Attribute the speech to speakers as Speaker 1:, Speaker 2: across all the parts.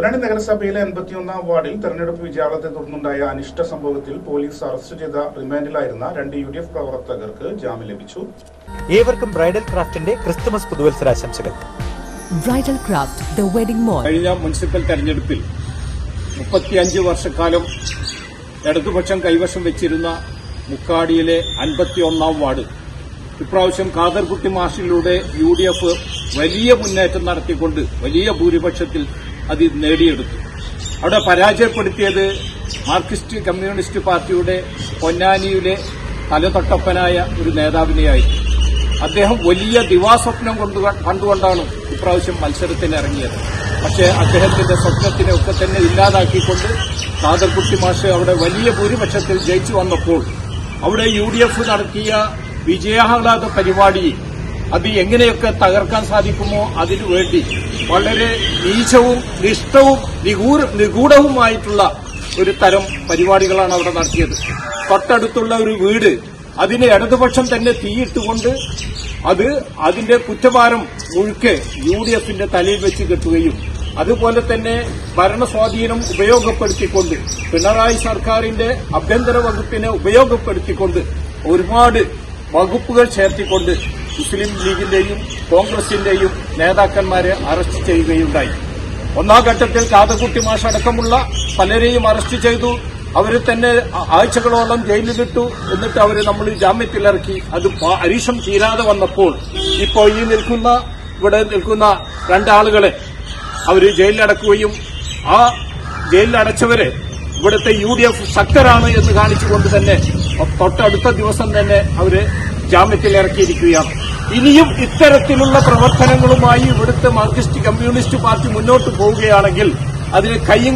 Speaker 1: പൊന്നാനി നഗരസഭയിലെ 81-ാം വാർഡിൽ തെരഞ്ഞെടുപ്പ് വിജയാളത്തെ തുടർന്നുണ്ടായ അനിഷ്ട സംഭവത്തിൽ പോലീസ് അറസ്റ്റ് ചെയ്ത റിമാൻഡിലായിരുന്ന 2 UDF പ്രവർത്തകർക്ക് ജാമ്യം ലഭിച്ചു.
Speaker 2: ഏവർക്കും ബ്രൈഡൽ ക്രാഫ്റ്റിന്റെ ക്രിസ്തുമസ് പുതുവത്സരാശംസകൾ.
Speaker 3: Bridal craft the wedding mall.
Speaker 4: കഴിഞ്ഞ മുനിസിപ്പൽ തെരഞ്ഞെടുപ്പിൽ 35 വർഷക്കാലം ഇടതുപക്ഷം കൈവശം വെച്ചിരുന്ന മുക്കാടിയിലെ 51-ാം വാർഡ് ഇപ്രാവശ്യം ഖാദർകുട്ടി മാഷിലൂടെ UDF വലിയ മുന്നേറ്റം നടത്തിക്കൊണ്ട് വലിയ ഭൂരിപക്ഷത്തിൽ അത് നേടിയെടുത്തു. അവിടെ പരാജയപ്പെടുത്തിയത് മാർക്സിസ്റ്റ് കമ്മ്യൂണിസ്റ്റ് പാർട്ടിയുടെ പൊന്നാനിയിലെ തലതൊട്ടപ്പനായ ഒരു നേതാവിനെയായിരുന്നു. അദ്ദേഹം വലിയ ദിവാസ്വപ്നം കണ്ടുകൊണ്ടാണ് ഇപ്രാവശ്യം മത്സരത്തിന് ഇറങ്ങിയത്. പക്ഷേ അദ്ദേഹത്തിന്റെ സ്വപ്നത്തിനെ ഒക്കെ തന്നെ ഇല്ലാതാക്കിക്കൊണ്ട് ഖാദർകുട്ടി മാഷ് അവിടെ വലിയ ഭൂരിപക്ഷത്തിൽ ജയിച്ചു വന്നപ്പോൾ അവിടെ UDF നടത്തിയ വിജയാഹ്ലാദ പരിപാടി അത് എങ്ങനെയൊക്കെ തകർക്കാൻ സാധിക്കുമോ അതിനുവേണ്ടി വളരെ നീചവും നിഷ്ഠവും നിഗൂഢവുമായിട്ടുള്ള ഒരു തരം പരിപാടികളാണ് അവിടെ നടത്തിയത്. തൊട്ടടുത്തുള്ള ഒരു വീട് അതിന് ഇടതുപക്ഷം തന്നെ തീയിട്ടുകൊണ്ട് അതിന്റെ കുറ്റഭാരം മുഴുക്കെ UDFന്റെ തലയിൽ വെച്ച് കെട്ടുകയും അതുപോലെ തന്നെ ഭരണസ്വാധീനം ഉപയോഗപ്പെടുത്തിക്കൊണ്ട് പിണറായി സർക്കാരിന്റെ ആഭ്യന്തര വകുപ്പിനെ ഉപയോഗപ്പെടുത്തിക്കൊണ്ട് ഒരുപാട് വകുപ്പുകൾ ചേർത്തിക്കൊണ്ട് മുസ്ലിം ലീഗിന്റെയും കോൺഗ്രസിന്റെയും നേതാക്കന്മാരെ അറസ്റ്റ് ചെയ്യുകയുണ്ടായി. ഒന്നാം ഘട്ടത്തിൽ ഖാദർകുട്ടി മാഷ് അടക്കമുള്ള പലരെയും അറസ്റ്റ് ചെയ്തു. അവരെ തന്നെ ആഴ്ചകളോളം ജയിലിലിട്ടു. എന്നിട്ട് അവരെ നമ്മൾ ജാമ്യത്തിലിറക്കി. അത് അരീക്ഷം തീരാതെ വന്നപ്പോൾ ഇപ്പോൾ ഇവിടെ നിൽക്കുന്ന 2 ആളുകളെ അവര് ജയിലിലടക്കുകയും ആ ജയിലിലടച്ചവരെ ഇവിടുത്തെ UDF ശക്തരാണ് എന്ന് കാണിച്ചുകൊണ്ട് തന്നെ തൊട്ടടുത്ത ദിവസം തന്നെ അവര് ജാമ്യത്തിലിറക്കിയിരിക്കുകയാണ്. ഇനിയും ഇത്തരത്തിലുള്ള പ്രവർത്തനങ്ങളുമായി ഇവിടുത്തെ മാർക്സിസ്റ്റ് കമ്മ്യൂണിസ്റ്റ് പാർട്ടി മുന്നോട്ട് പോവുകയാണെങ്കിൽ അതിന് കയ്യും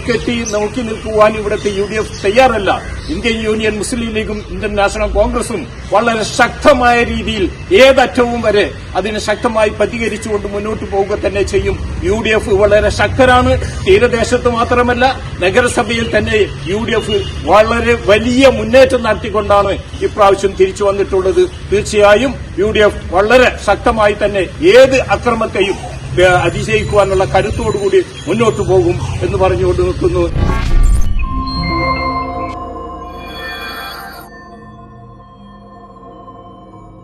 Speaker 4: കെട്ടി നോക്കി നിൽക്കുവാൻ ഇവിടുത്തെ UDF തയ്യാറല്ല. ഇന്ത്യൻ യൂണിയൻ മുസ്ലിം ലീഗും ഇന്ത്യൻ നാഷണൽ കോൺഗ്രസും വളരെ ശക്തമായ രീതിയിൽ ഏതറ്റവും വരെ അതിന് ശക്തമായി പ്രതികരിച്ചുകൊണ്ട് മുന്നോട്ട് പോവുക തന്നെ ചെയ്യും. UDF വളരെ ശക്തരാണ്. തീരദേശത്ത് മാത്രമല്ല നഗരസഭയിൽ തന്നെ UDF വളരെ വലിയ മുന്നേറ്റം നടത്തിക്കൊണ്ടാണ് ഇപ്രാവശ്യം തിരിച്ചു വന്നിട്ടുള്ളത്. തീർച്ചയായും UDF വളരെ ശക്തമായി തന്നെ ഏത് അക്രമത്തെയും അതിജയിക്കുവാനുള്ള കരുത്തോടുകൂടി മുന്നോട്ടു പോകും എന്ന് പറഞ്ഞുകൊണ്ട് നിൽക്കുന്നു.